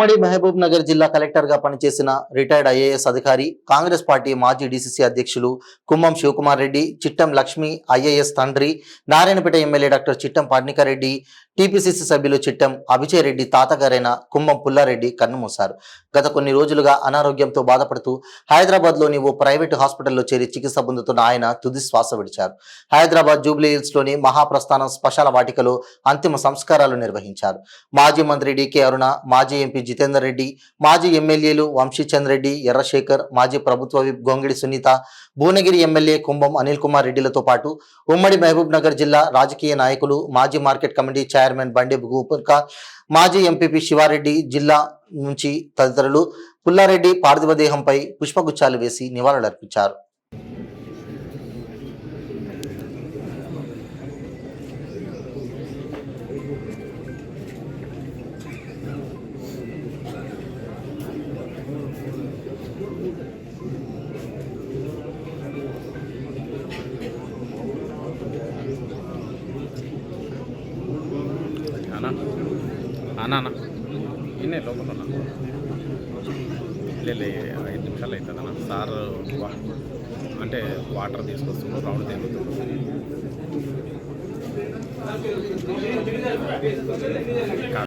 ఉమ్మడి మహబూబ్ నగర్ జిల్లా కలెక్టర్ గా పనిచేసిన రిటైర్డ్ ఐఏఎస్ అధికారి కాంగ్రెస్ పార్టీ మాజీ డీసీసీ అధ్యక్షులు కుంభం శివకుమార్ రెడ్డి, చిట్టం లక్ష్మి ఐఏఎస్ తండ్రి, Narayanpet MLA doctor Chittam Parnika Reddy, TPCC సభ్యులు చిట్టం అభిజయ్ రెడ్డి తాతగారైన కుంభం పుల్లారెడ్డి కన్నుమూశారు. గత కొన్ని రోజులుగా అనారోగ్యంతో బాధపడుతూ హైదరాబాద్లోని ఓ ప్రైవేటు హాస్పిటల్లో చేరి చికిత్స పొందుతున్న ఆయన తుది శ్వాస విడిచారు. హైదరాబాద్ జూబ్లీ హిల్స్లోని మహాప్రస్థానం శ్మశాన వాటికలో అంతిమ సంస్కారాలు నిర్వహించారు. మాజీ మంత్రి డీకే అరుణ, మాజీ ఎంపీ జితేందర్ రెడ్డి, మాజీ ఎమ్మెల్యేలు వంశీచంద్ రెడ్డి, ఎర్రశేఖర్, మాజీ ప్రభుత్వ విప్ గొంగిడి సునీత, భువనగిరి ఎమ్మెల్యే కుంభం అనిల్ కుమార్ రెడ్డిలతో పాటు ఉమ్మడి మహబూబ్ నగర్ జిల్లా రాజకీయ నాయకులు, మాజీ మార్కెట్ కమిటీ చైర్మన్ బండి గోపర్కర్, మాజీ ఎంపీపీ శివారెడ్డి, జిల్లా నుంచి తదితరులు పుల్లారెడ్డి పార్థివ దేహంపై పుష్పగుచ్చాలు వేసి నివాళులర్పించారు. అన్నా ఇన్నే లోపల ఉన్నా లే 5 నిమిషాలు అవుతుందన్నా. సార్ అంటే వాటర్ తీసుకొస్తున్నాడు, రౌండ్ తిరుగుతున్నాడు.